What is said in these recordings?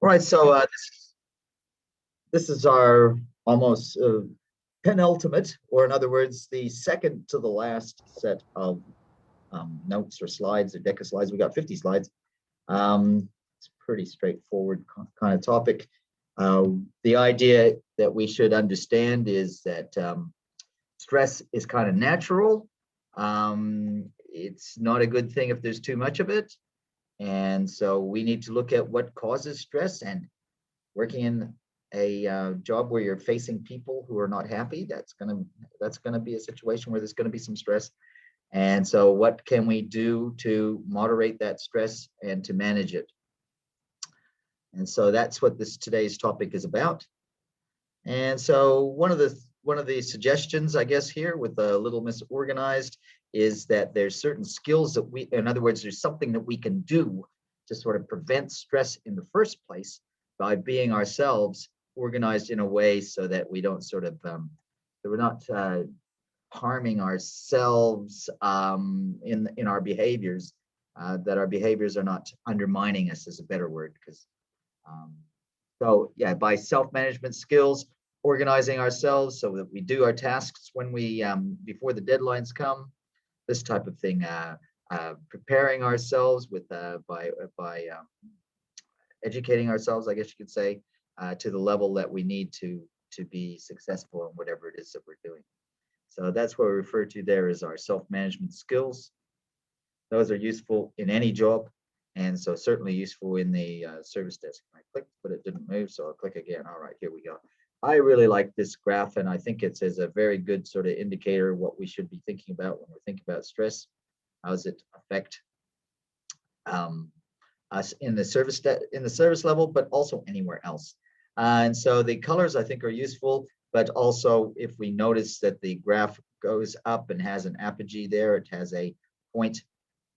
All right, so this is our almost penultimate, or in other words, the second to the last set of notes or slides or deck of slides. We got 50 slides. It's a pretty straightforward kind of topic. The idea that we should understand is that stress is kind of natural. It's not a good thing if there's too much of it. And so we need to look at what causes stress, and working in a job where you're facing people who are not happy, that's gonna be a situation where there's gonna be some stress. And so what can we do to moderate that stress and to manage it? And so that's what today's topic is about. And so one of the suggestions, I guess, here with a little misorganized, is that there's certain skills that in other words, there's something that we can do to sort of prevent stress in the first place by being ourselves organized in a way so that we don't sort of, that we're not harming ourselves in our behaviors, that our behaviors are not undermining us, is a better word, because so yeah, by self-management skills, organizing ourselves so that we do our tasks when we before the deadlines come, this type of thing, preparing ourselves with by educating ourselves, I guess you could say, to the level that we need to be successful in whatever it is that we're doing. So that's what we refer to there as our self-management skills. Those are useful in any job, and so certainly useful in the service desk. I clicked, but it didn't move, so I'll click again. All right, here we go. I really like this graph, and I think it's a very good sort of indicator of what we should be thinking about when we're thinking about stress. How does it affect us in the service level, but also anywhere else? And so the colors I think are useful, but also if we notice that the graph goes up and has an apogee there, it has a point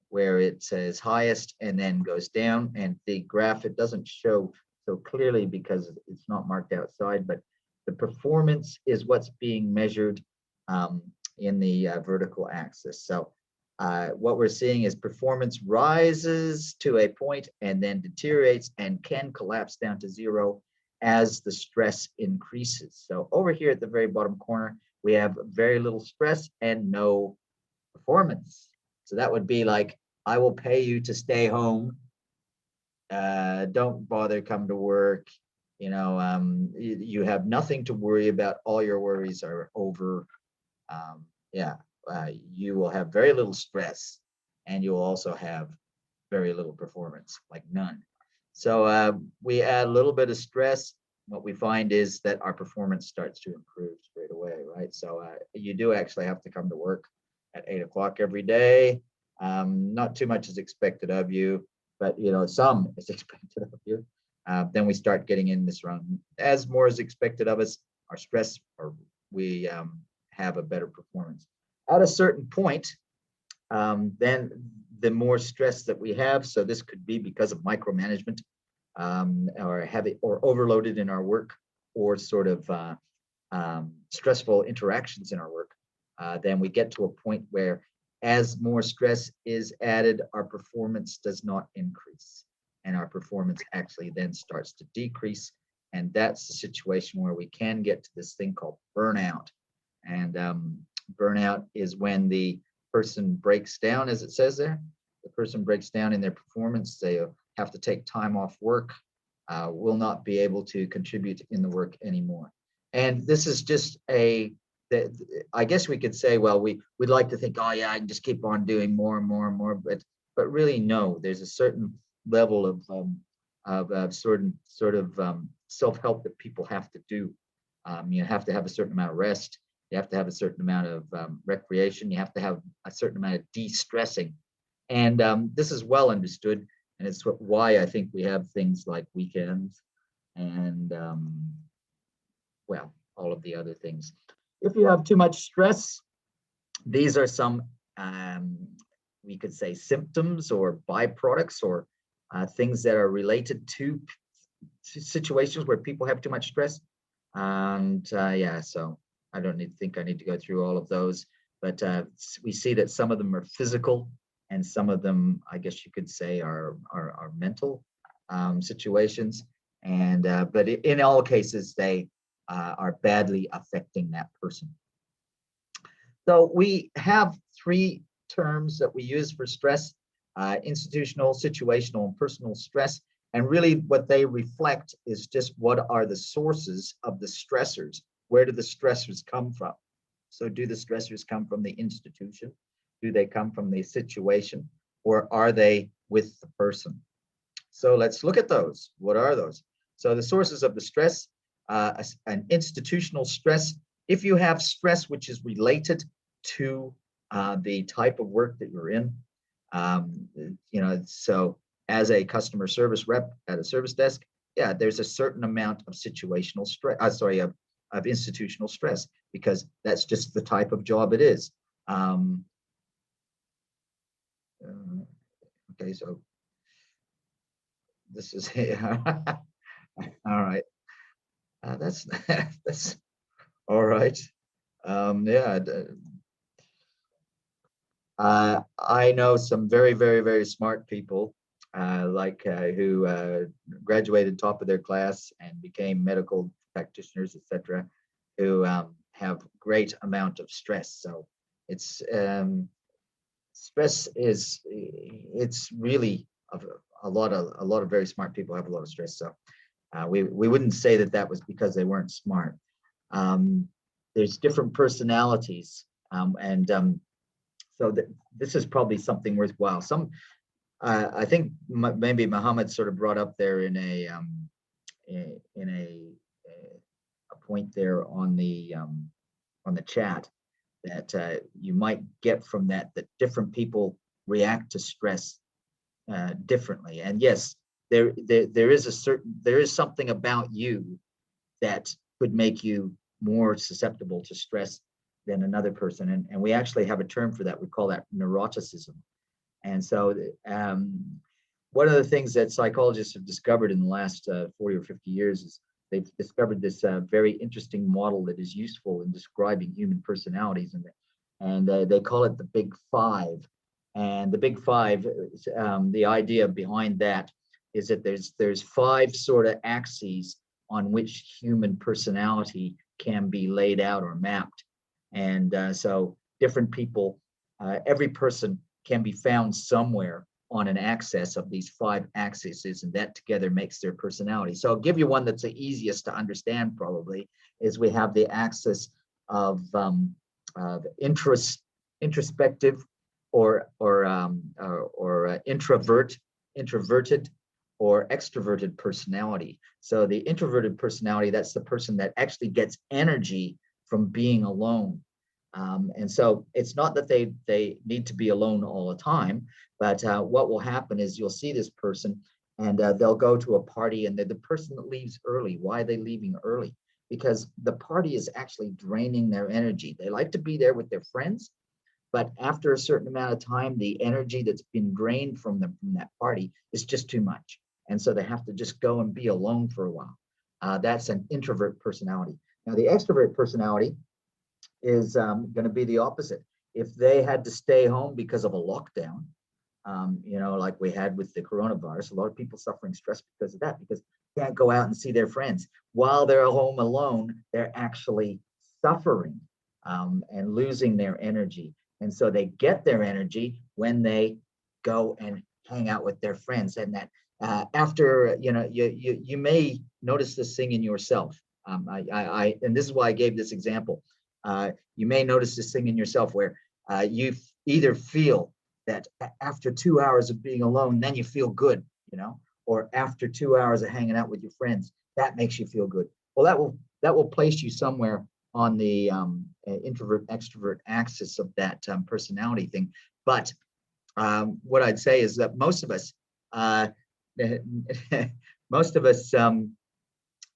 where it says highest and then goes down, and the graph, it doesn't show so clearly because it's not marked outside, but the performance is what's being measured in the vertical axis. So what we're seeing is performance rises to a point and then deteriorates and can collapse down to zero as the stress increases. So over here at the very bottom corner, we have very little stress and no performance. So that would be like, I will pay you to stay home. Don't bother come to work. You have nothing to worry about. All your worries are over. You will have very little stress, and you will also have very little performance, like none. So we add a little bit of stress. What we find is that our performance starts to improve straight away, right? So you do actually have to come to work at 8 o'clock every day. Not too much is expected of you, but some is expected of you. Then we start getting in this round. As more is expected of us, our stress, or we have a better performance. At a certain point, then the more stress that we have, so this could be because of micromanagement, or overloaded in our work, or sort of stressful interactions in our work, then we get to a point where as more stress is added, our performance does not increase, and our performance actually then starts to decrease. And that's the situation where we can get to this thing called burnout. And burnout is when the person breaks down, as it says there. The person breaks down in their performance. They have to take time off work, will not be able to contribute in the work anymore. And this is just I guess we could say, well, we'd like to think, oh yeah, I can just keep on doing more and more and more, but really no. There's a certain level of sort of self-help that people have to do. You have to have a certain amount of rest. You have to have a certain amount of recreation. You have to have a certain amount of de-stressing, and this is well understood. And it's why I think we have things like weekends and all of the other things. If you have too much stress, these are some, we could say, symptoms or byproducts, or things that are related to situations where people have too much stress. And so I don't think I need to go through all of those, but we see that some of them are physical, and some of them, I guess you could say, are mental situations. And but in all cases, they are badly affecting that person. So we have three terms that we use for stress: institutional, situational, and personal stress. And really what they reflect is just what are the sources of the stressors? Where do the stressors come from? So do the stressors come from the institution? Do they come from the situation? Or are they with the person? So let's look at those. What are those? So the sources of the stress, an institutional stress. If you have stress which is related to the type of work that you're in, so as a customer service rep at a service desk, yeah, there's a certain amount of situational stress, of institutional stress, because that's just the type of job it is. Okay, so this is all right. That's that's all right. Yeah, I know some very, very, very smart people, who graduated top of their class and became medical practitioners, etc., who have great amount of stress. So it's stress is it's really a lot of very smart people have a lot of stress. So we wouldn't say that that was because they weren't smart. There's different personalities, and so this is probably something worthwhile. I think maybe Muhammad sort of brought up there in a point there on the chat that you might get from that different people react to stress differently. And yes, there is something about you that could make you more susceptible to stress than another person. And we actually have a term for that. We call that neuroticism. And so one of the things that psychologists have discovered in the last 40 or 50 years is they've discovered this very interesting model that is useful in describing human personalities. And they call it the Big Five. And the Big Five, the idea behind that is that there's five sort of axes on which human personality can be laid out or mapped. And so different people, every person can be found somewhere on an axis of these five axes, and that together makes their personality. So I'll give you one that's the easiest to understand probably, is we have the axis of introspective or introverted or extroverted personality. So the introverted personality, that's the person that actually gets energy from being alone. And so it's not that they need to be alone all the time, but what will happen is you'll see this person and they'll go to a party, and they're the person that leaves early. Why are they leaving early? Because the party is actually draining their energy. They like to be there with their friends, but after a certain amount of time, the energy that's been drained from them from that party is just too much. And so they have to just go and be alone for a while. That's an introvert personality. Now, the extrovert personality is going to be the opposite. If they had to stay home because of a lockdown, like we had with the coronavirus, a lot of people suffering stress because of that, because they can't go out and see their friends. While they're home alone, they're actually suffering and losing their energy. And so they get their energy when they go and hang out with their friends. And that after, you may notice this thing in yourself. And this is why I gave this example. You may notice this thing in yourself where you either feel that after 2 hours of being alone, then you feel good, or after 2 hours of hanging out with your friends, that makes you feel good. Well, that will place you somewhere on the introvert extrovert axis of that personality thing. But what I'd say is that most of us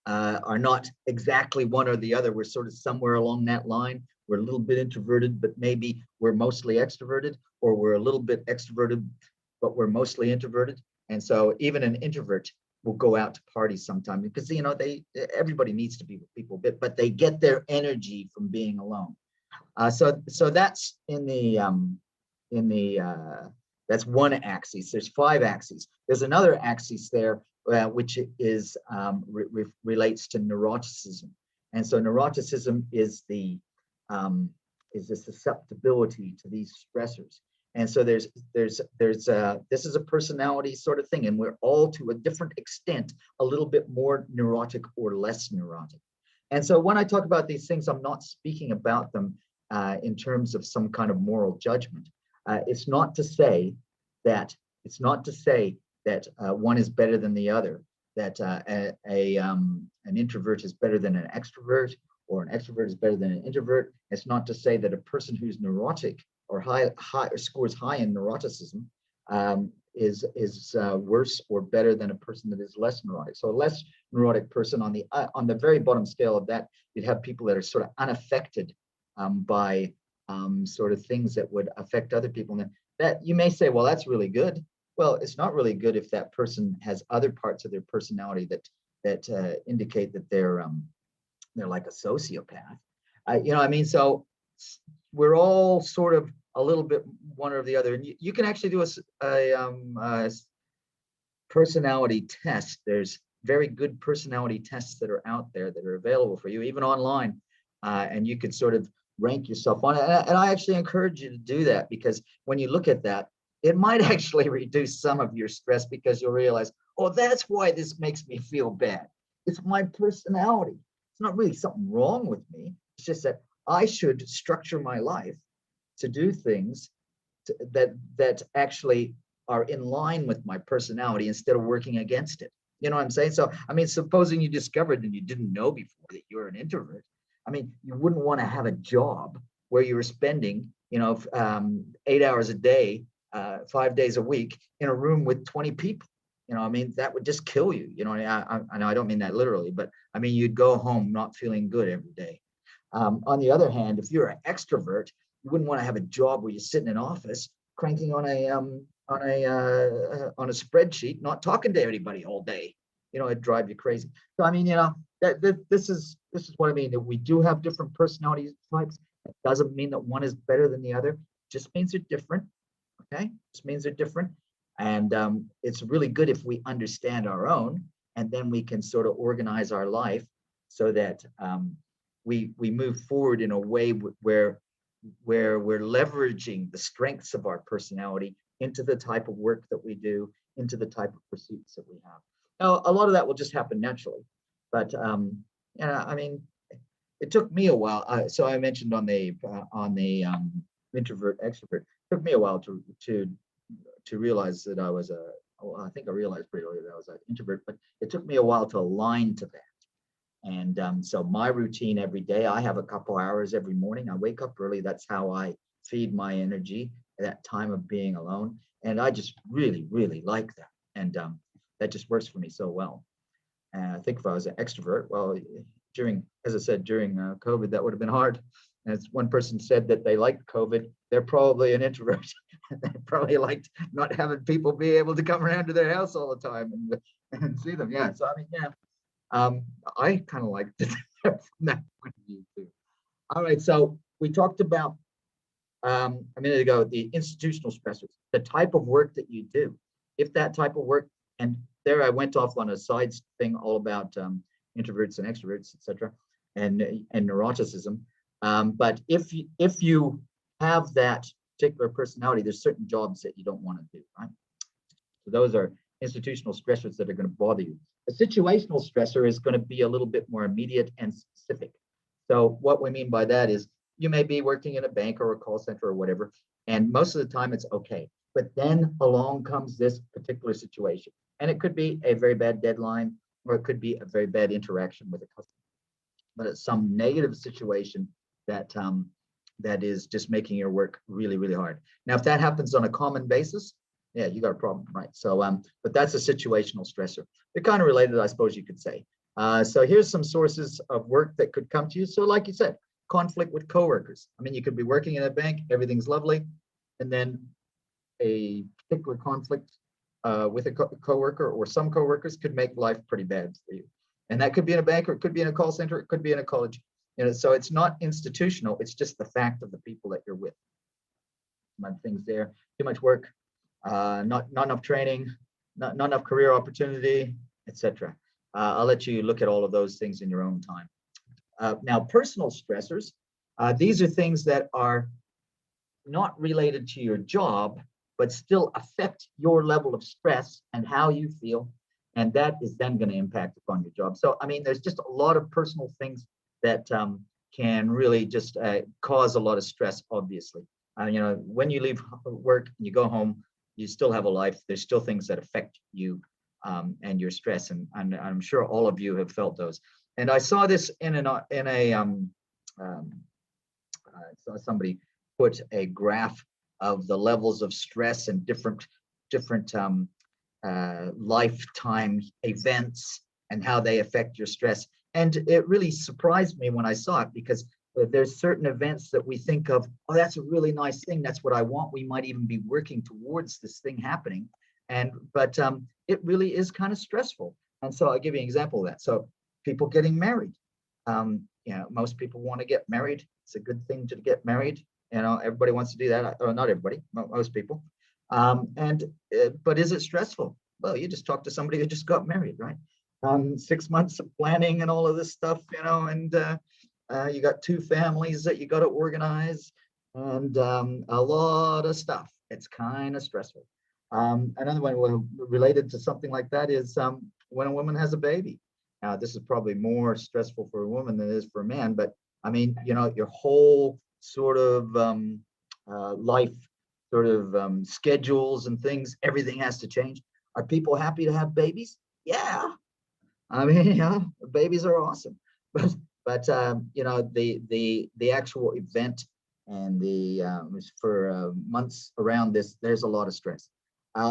are not exactly one or the other. We're sort of somewhere along that line. We're a little bit introverted, but maybe we're mostly extroverted, or we're a little bit extroverted, but we're mostly introverted. And so even an introvert will go out to parties sometimes because, everybody needs to be with people, but they get their energy from being alone. So that's that's one axis. There's five axes. There's another axis there which is relates to neuroticism. And so neuroticism is the susceptibility to these stressors. And so this is a personality sort of thing, and we're all to a different extent a little bit more neurotic or less neurotic. And so when I talk about these things, I'm not speaking about them in terms of some kind of moral judgment. It's not to say that one is better than the other, that an introvert is better than an extrovert, or an extrovert is better than an introvert. It's not to say that a person who's neurotic or scores high in neuroticism is worse or better than a person that is less neurotic. So a less neurotic person, on the very bottom scale of that, you'd have people that are sort of unaffected by sort of things that would affect other people. And that you may say, well, that's really good. Well, it's not really good if that person has other parts of their personality that indicate that they're like a sociopath. You know what I mean? So we're all sort of a little bit one or the other. And you can actually do a personality test. There's very good personality tests that are out there that are available for you, even online. And you could sort of rank yourself on it. And I actually encourage you to do that, because when you look at that, it might actually reduce some of your stress, because you'll realize, oh, that's why this makes me feel bad. It's my personality. It's not really something wrong with me. It's just that I should structure my life to do things that actually are in line with my personality instead of working against it. You know what I'm saying? So, I mean, supposing you discovered and you didn't know before that you're an introvert, I mean, you wouldn't want to have a job where you were spending, 8 hours a day, 5 days a week in a room with 20 people. I mean, that would just kill you. I don't mean that literally, but I mean, you'd go home not feeling good every day. On the other hand, if you're an extrovert, you wouldn't want to have a job where you sit in an office cranking on a spreadsheet, not talking to anybody all day. It'd drive you crazy. So I mean, this is what I mean. That we do have different personality types. It doesn't mean that one is better than the other. It just means they're different. Okay, it just means they're different. And it's really good if we understand our own, and then we can sort of organize our life so that we move forward in a way where we're leveraging the strengths of our personality into the type of work that we do, into the type of pursuits that we have. Now, a lot of that will just happen naturally, but I mean, it took me a while. So I mentioned on the introvert extrovert. It took me a while to realize that I was I think I realized pretty early that I was an introvert, but it took me a while to align to that. And so my routine every day, I have a couple hours every morning. I wake up early. That's how I feed my energy at that time of being alone. And I just really, really like that. And that just works for me so well. And I think if I was an extrovert, well, as I said, during COVID, that would have been hard. As one person said that they liked COVID, they're probably an introvert. They probably liked not having people be able to come around to their house all the time and see them. Yeah. So I mean, yeah. I kind of liked it from that point of view too. All right, so we talked about a minute ago the institutional stressors, the type of work that you do. If that type of work, and there I went off on a side thing all about introverts and extroverts, etc., and neuroticism. But if you have that particular personality, there's certain jobs that you don't want to do, right? So those are institutional stressors that are going to bother you. A situational stressor is going to be a little bit more immediate and specific. So what we mean by that is you may be working in a bank or a call center or whatever, and most of the time it's okay. But then along comes this particular situation. And it could be a very bad deadline, or it could be a very bad interaction with a customer. But it's some negative situation that is just making your work really, really hard. Now, if that happens on a common basis, yeah, you got a problem, right? So, but that's a situational stressor. They're kind of related, I suppose you could say. So here's some sources of work that could come to you. So like you said, conflict with coworkers. I mean, you could be working in a bank, everything's lovely, and then a particular conflict with a coworker or some coworkers could make life pretty bad for you. And that could be in a bank, or it could be in a call center, it could be in a college. So it's not institutional, it's just the fact of the people that you're with. Some things there, too much work, not enough training, not enough career opportunity, etc. I'll let you look at all of those things in your own time. Now, personal stressors, these are things that are not related to your job, but still affect your level of stress and how you feel. And that is then going to impact upon your job. So, I mean, there's just a lot of personal things that can really just cause a lot of stress, obviously. When you leave work and you go home, you still have a life. There's still things that affect you and your stress. And I'm sure all of you have felt those. And I saw this in I saw somebody put a graph of the levels of stress and different lifetime events and how they affect your stress. And it really surprised me when I saw it, because there's certain events that we think of, oh, that's a really nice thing. That's what I want. We might even be working towards this thing happening. But it really is kind of stressful. And so I'll give you an example of that. So people getting married. Most people want to get married. It's a good thing to get married. Everybody wants to do that. Or not everybody, most people. But is it stressful? Well, you just talk to somebody who just got married, right? 6 months of planning and all of this stuff, and you got 2 families that you got to organize, and a lot of stuff. It's kind of stressful. Another one related to something like that is when a woman has a baby. Now, this is probably more stressful for a woman than it is for a man, but I mean, your whole sort of life sort of schedules and things, everything has to change. Are people happy to have babies? Yeah. I mean, babies are awesome, but the actual event and for months around this, there's a lot of stress.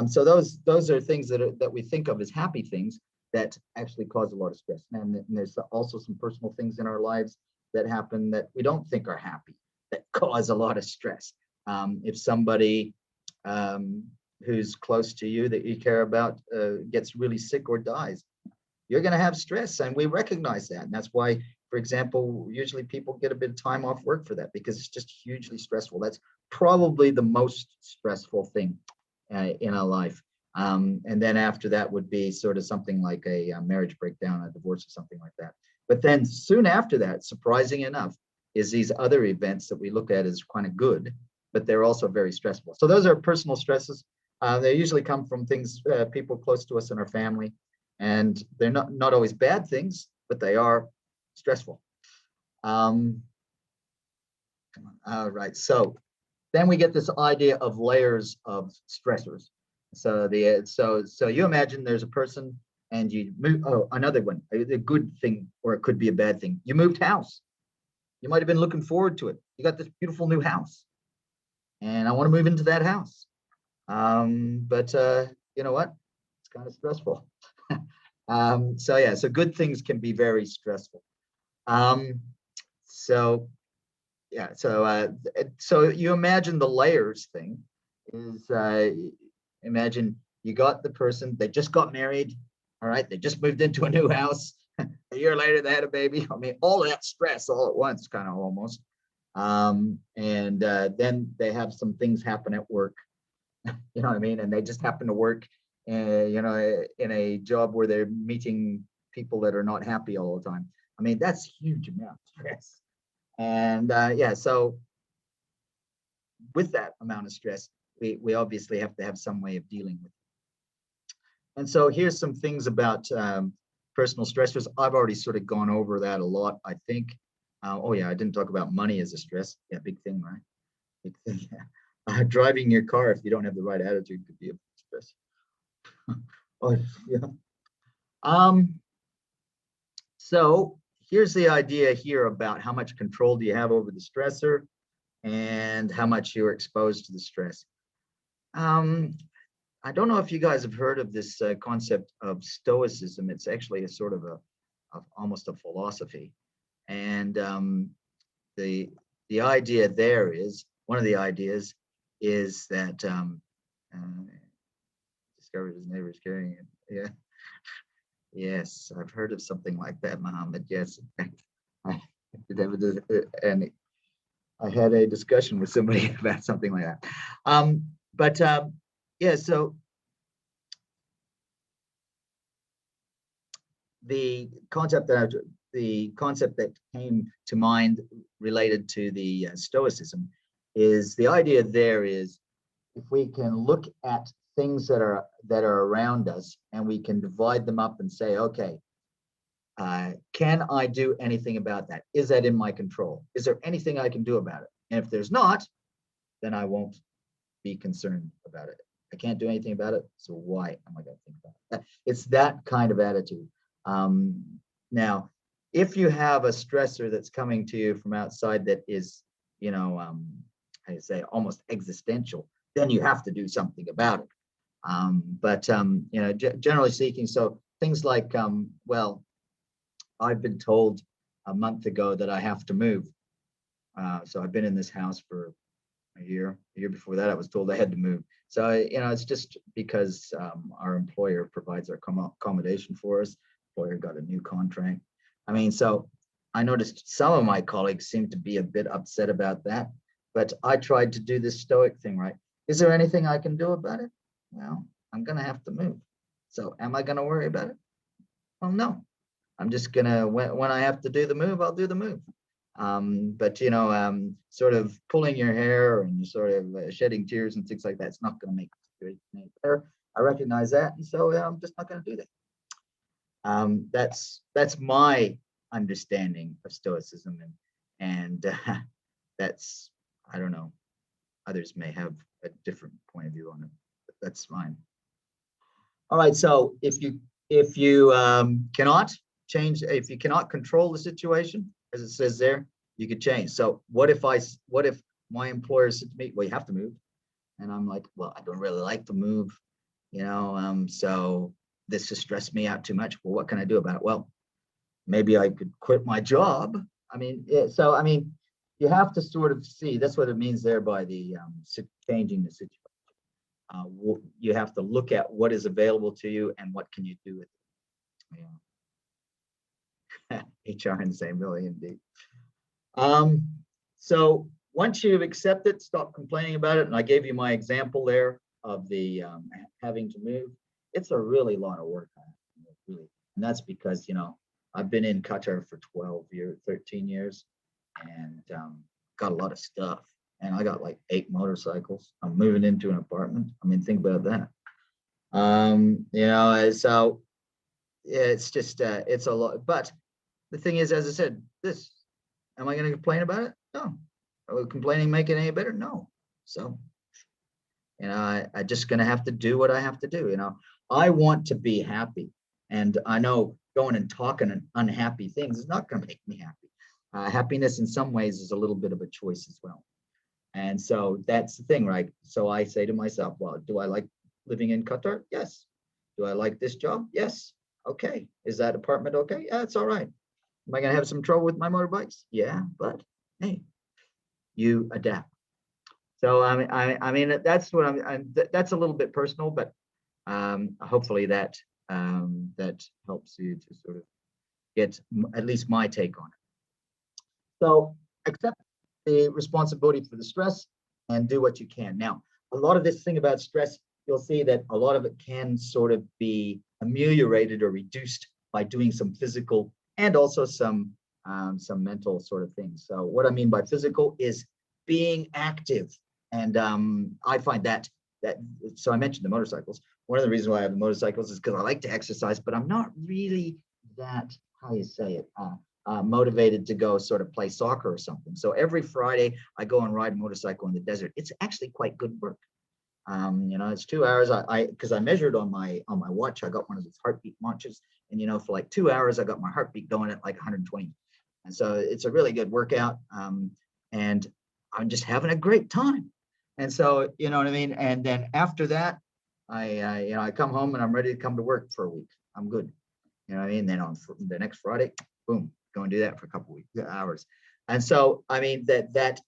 So those are things that we think of as happy things that actually cause a lot of stress. And there's also some personal things in our lives that happen that we don't think are happy, that cause a lot of stress. If somebody who's close to you that you care about gets really sick or dies, you're going to have stress, and we recognize that. And that's why, for example, usually people get a bit of time off work for that, because it's just hugely stressful. That's probably the most stressful thing in our life. And then after that would be sort of something like a marriage breakdown, a divorce, or something like that. But then soon after that, surprising enough, is these other events that we look at as kind of good, but they're also very stressful. So those are personal stresses. They usually come from things, people close to us in our family, and they're not always bad things, but they are stressful. All right, so then we get this idea of layers of stressors. So you imagine there's a person and you move. Oh, another one, a good thing, or it could be a bad thing. You moved house. You might have been looking forward to it. You got this beautiful new house, and I want to move into that house. But you know what? It's kind of stressful. So good things can be very stressful. So you imagine the layers thing is, imagine you got the person, they just got married, all right, they just moved into a new house, a year later they had a baby. I mean, all of that stress all at once, kind of almost. And then they have some things happen at work, you know what I mean? And they just happen to work, in a job where they're meeting people that are not happy all the time. I mean, that's a huge amount of stress. And so with that amount of stress, we obviously have to have some way of dealing with it. And so here's some things about personal stressors. I've already sort of gone over that a lot, I think. I didn't talk about money as a stress. Yeah, big thing, right? Big thing. Yeah. Driving your car, if you don't have the right attitude, could be a stress. Oh, yeah. So here's the idea here about how much control do you have over the stressor and how much you're exposed to the stress. I don't know if you guys have heard of this concept of stoicism. It's actually a sort of almost a philosophy. And the idea there is, one of the ideas is that discovered his neighbor's carrying it. Yeah. Yes, I've heard of something like that, Muhammad. Yes, I had a discussion with somebody about something like that. So the concept that came to mind related to the Stoicism is the idea there is if we can look at things that are around us and we can divide them up and say, okay, can I do anything about that? Is that in my control? Is there anything I can do about it? And if there's not, then I won't be concerned about it. I can't do anything about it, so why am I going to think about it? It's that kind of attitude. Now, if you have a stressor that's coming to you from outside that is, how you say, almost existential, then you have to do something about it. But generally speaking, so things like, well, I've been told a month ago that I have to move. So I've been in this house for a year. A year before that, I was told I had to move. So, it's just because our employer provides our accommodation for us. Employer got a new contract. I mean, so I noticed some of my colleagues seem to be a bit upset about that, but I tried to do this stoic thing, right? Is there anything I can do about it? Well, I'm going to have to move. So am I going to worry about it? Well, no. I'm just going to, when I have to do the move, I'll do the move. But, sort of pulling your hair and sort of shedding tears and things like that, it's not going to make it better. I recognize that. And so I'm just not going to do that. That's my understanding of Stoicism. And that's, I don't know, others may have a different point of view on it, but that's fine. All right. So if you cannot change, if you cannot control the situation, as it says there, you could change. So what if my employer said to me, well, you have to move. And I'm like, well, I don't really like to move, so this just stressed me out too much. Well, what can I do about it? Well, maybe I could quit my job. I mean, you have to sort of see, that's what it means there by the changing the situation. You have to look at what is available to you and what can you do with it. HR in the same way, indeed. So once you've accepted, stop complaining about it. And I gave you my example there of the having to move. It's a really lot of work, really. And that's because, I've been in Qatar for 13 years, and got a lot of stuff. And I got like 8 motorcycles. I'm moving into an apartment. I mean, think about that. So it's just, it's a lot. But the thing is, as I said, am I going to complain about it? No. Are complaining make it any better? No. So, I just going to have to do what I have to do. I want to be happy. And I know going and talking unhappy things is not going to make me happy. Happiness in some ways is a little bit of a choice as well. And so that's the thing, right? So I say to myself, well, do I like living in Qatar? Yes. Do I like this job? Yes. Okay. Is that apartment okay? Yeah, it's all right. Am I going to have some trouble with my motorbikes? Yeah, but hey, you adapt. So I mean that's what that's a little bit personal, but hopefully that helps you to sort of get at least my take on it. So accept the responsibility for the stress and do what you can. Now, a lot of this thing about stress, you'll see that a lot of it can sort of be ameliorated or reduced by doing some physical and also some mental sort of things. So what I mean by physical is being active. And I find that so I mentioned the motorcycles. One of the reasons why I have the motorcycles is because I like to exercise, but I'm not really that, how you say it, motivated to go sort of play soccer or something. So every Friday I go and ride a motorcycle in the desert. It's actually quite good work. It's 2 hours. Because I measured on my watch. I got one of those heartbeat watches, and for like 2 hours I got my heartbeat going at like 120. And so it's a really good workout. And I'm just having a great time. And so, you know what I mean? And then after that, I come home and I'm ready to come to work for a week. I'm good. You know what I mean? Then on the next Friday, boom, go and do that for a couple of hours. And so, I mean, that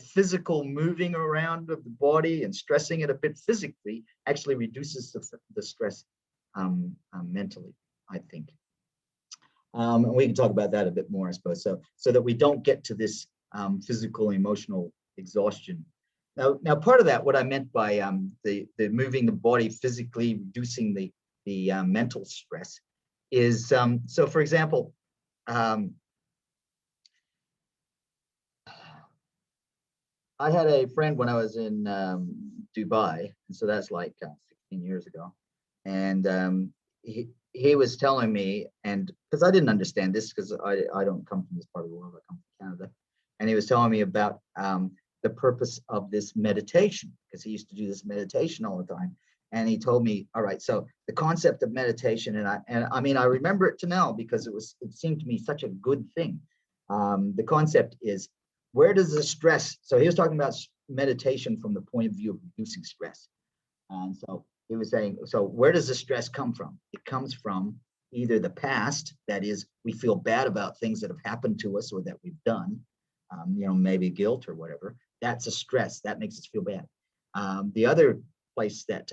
physical moving around of the body and stressing it a bit physically actually reduces the stress mentally, I think. And we can talk about that a bit more, I suppose, so that we don't get to this physical, emotional exhaustion. Now, part of that, what I meant by the moving the body physically, reducing the mental stress, is, so for example, um, I had a friend when I was in Dubai, and so that's like 16 years ago. And he was telling me, and because I didn't understand this, because I don't come from this part of the world, I come from Canada. And he was telling me about the purpose of this meditation, because he used to do this meditation all the time. And he told me, all right, so the concept of meditation, and I mean, I remember it to now because it seemed to me such a good thing. The concept is, where does the stress, so he was talking about meditation from the point of view of reducing stress. And so he was saying, so where does the stress come from? It comes from either the past, that is, we feel bad about things that have happened to us or that we've done, maybe guilt or whatever. That's a stress that makes us feel bad. The other place that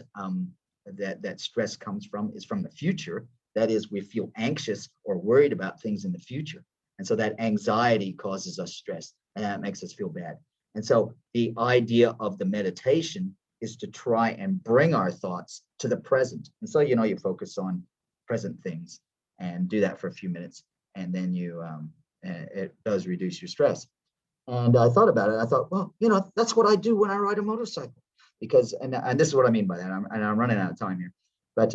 that stress comes from is from the future. That is, we feel anxious or worried about things in the future. And so that anxiety causes us stress, and that makes us feel bad. And so the idea of the meditation is to try and bring our thoughts to the present. And so, you focus on present things and do that for a few minutes. And then it does reduce your stress. And I thought about it. I thought, well, that's what I do when I ride a motorcycle. Because, and this is what I mean by that. I'm running out of time here. But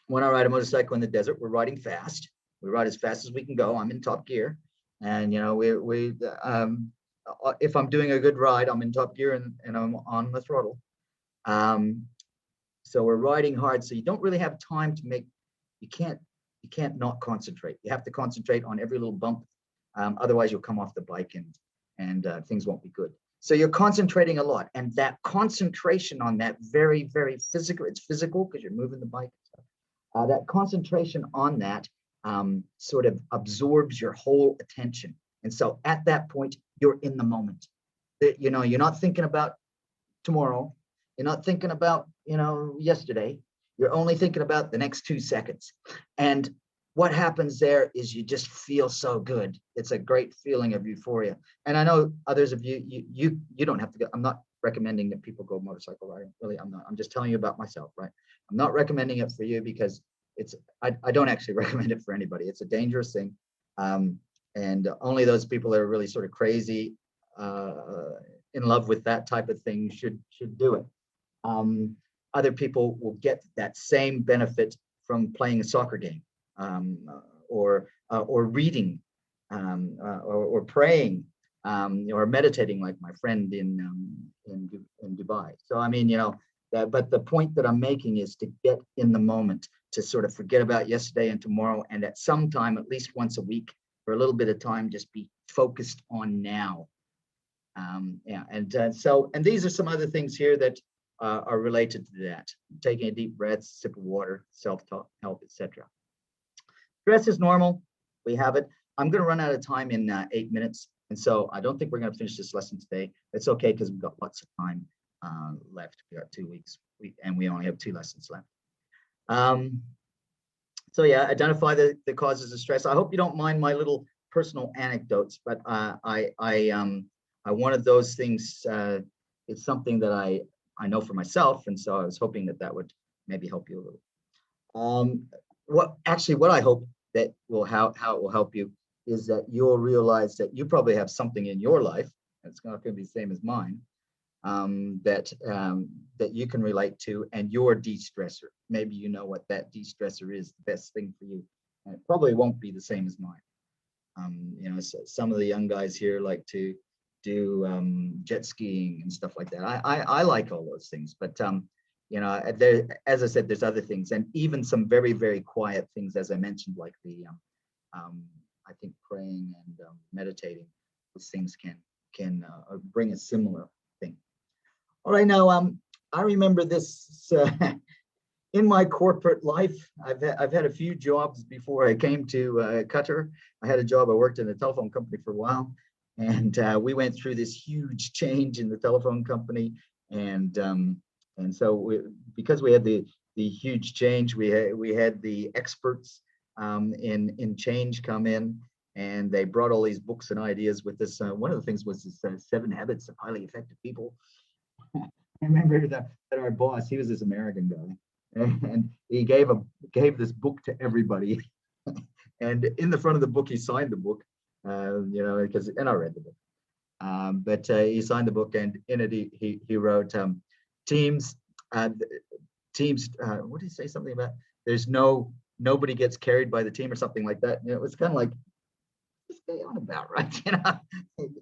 when I ride a motorcycle in the desert, we're riding fast. We ride as fast as we can go. I'm in top gear. And, if I'm doing a good ride, I'm in top gear and I'm on the throttle. So we're riding hard. So you don't really have time to you can't not concentrate. You have to concentrate on every little bump. Otherwise you'll come off the bike and things won't be good. So you're concentrating a lot, and that concentration on that very, very physical, it's physical because you're moving the bike. That concentration on that sort of absorbs your whole attention. And so at that point, you're in the moment. You're not thinking about tomorrow. You're not thinking about, yesterday. You're only thinking about the next 2 seconds. And what happens there is you just feel so good. It's a great feeling of euphoria. And I know others of you don't have to go. I'm not recommending that people go motorcycle riding. Really, I'm not. I'm just telling you about myself, right? I'm not recommending it for you because I don't actually recommend it for anybody. It's a dangerous thing. And only those people that are really sort of crazy, in love with that type of thing should do it. Other people will get that same benefit from playing a soccer game, or reading, or praying, or meditating, like my friend in Dubai. So I mean, but the point that I'm making is to get in the moment, to sort of forget about yesterday and tomorrow, and at some time, at least once a week, for a little bit of time, just be focused on now. And these are some other things here that are related to that. Taking a deep breath, sip of water, self-talk, help, etc. Stress is normal. We have it. I'm going to run out of time in 8 minutes. And so I don't think we're going to finish this lesson today. It's okay because we've got lots of time left. We got 2 weeks and we only have 2 lessons left. So yeah, identify the causes of stress. I hope you don't mind my little personal anecdotes, but one of those things, it's something that I know for myself. And so I was hoping that would maybe help you a little. What I hope that how it will help you is that you'll realize that you probably have something in your life, it's not going to be the same as mine, that you can relate to, and your de-stressor. Maybe you know what that de-stressor is, the best thing for you. And it probably won't be the same as mine. So some of the young guys here like to do jet skiing and stuff like that. I like all those things, but there, as I said, there's other things, and even some very, very quiet things, as I mentioned, like the I think praying and meditating. Those things can bring a similar thing. All right, now I remember this in my corporate life. I've had a few jobs before I came to Qatar. I had a job. I worked in a telephone company for a while, and we went through this huge change in the telephone company, and so because we had the huge change, we had the experts in change come in, and they brought all these books and ideas with us. One of the things was this 7 Habits of Highly Effective People. I remember that our boss, he was this American guy, and he gave this book to everybody. And in the front of the book, he signed the book, because, and I read the book. But he signed the book, and in it he wrote, teams, uh, teams. What did he say? Something about nobody gets carried by the team or something like that. And it was kind of like, what's going on about, right?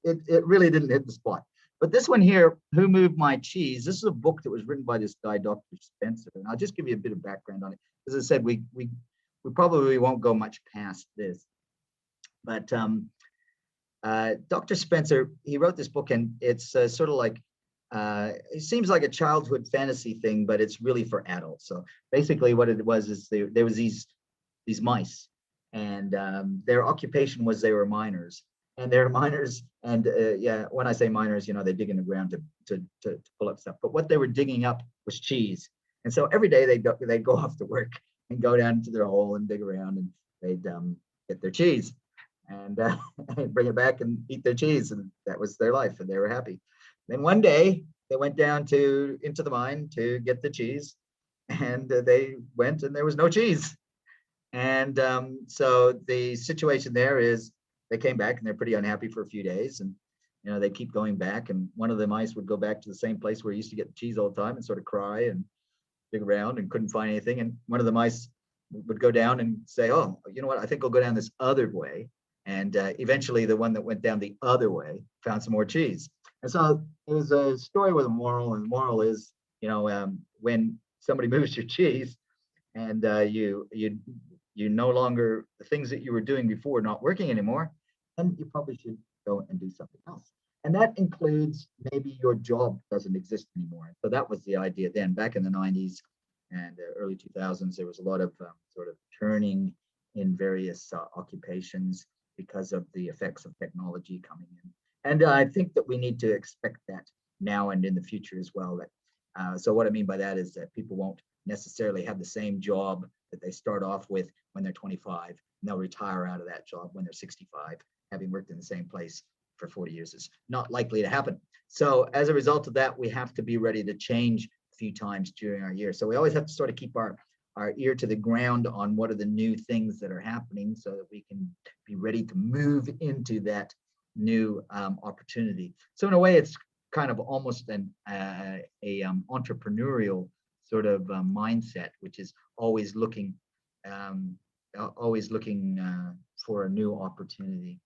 It really didn't hit the spot. But this one here, Who Moved My Cheese? This is a book that was written by this guy, Dr. Spencer, and I'll just give you a bit of background on it. As I said, we probably won't go much past this, but Dr. Spencer, he wrote this book, and it's sort of like, it seems like a childhood fantasy thing, but it's really for adults. So basically what it was is there was these mice, and their occupation was they were miners. And they're miners, and yeah, when I say miners, they dig in the ground to pull up stuff. But what they were digging up was cheese. And so every day they'd go off to work and go down into their hole and dig around, and they'd get their cheese and bring it back and eat their cheese, and that was their life, and they were happy. Then one day they went down into the mine to get the cheese, and they went and there was no cheese. And so the situation there is they came back and they're pretty unhappy for a few days, and they keep going back, and one of the mice would go back to the same place where he used to get the cheese all the time and sort of cry and dig around and couldn't find anything. And one of the mice would go down and say, oh, you know what, I think I'll go down this other way. And eventually the one that went down the other way found some more cheese. And so it was a story with a moral, and the moral is, when somebody moves your cheese, and you no longer, the things that you were doing before not working anymore, then you probably should go and do something else. And that includes maybe your job doesn't exist anymore. So that was the idea then. Back in the 90s and early 2000s, there was a lot of sort of turning in various occupations because of the effects of technology coming in. And I think that we need to expect that now and in the future as well. So what I mean by that is that people won't necessarily have the same job that they start off with when they're 25, and they'll retire out of that job when they're 65, having worked in the same place for 40 years. Is not likely to happen. So as a result of that, we have to be ready to change a few times during our year. So we always have to sort of keep our ear to the ground on what are the new things that are happening, so that we can be ready to move into that new opportunity. So in a way, it's kind of almost an entrepreneurial sort of mindset, which is always looking for a new opportunity.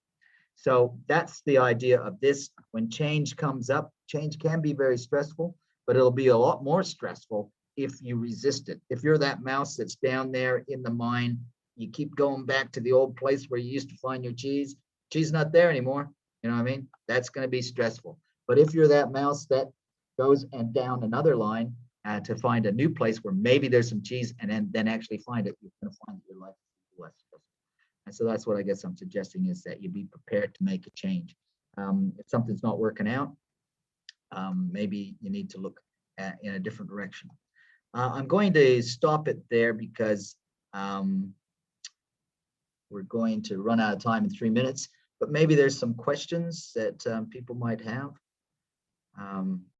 So that's the idea of this. When change comes up, change can be very stressful, but it'll be a lot more stressful if you resist it. If you're that mouse that's down there in the mine, you keep going back to the old place where you used to find your cheese. Cheese not there anymore. You know what I mean? That's going to be stressful. But if you're that mouse that goes and down another line to find a new place where maybe there's some cheese, and then actually find it, you're going to find your life less stressful. And so that's what I guess I'm suggesting, is that you be prepared to make a change. If something's not working out, maybe you need to look in a different direction. I'm going to stop it there because we're going to run out of time in 3 minutes, but maybe there's some questions that people might have.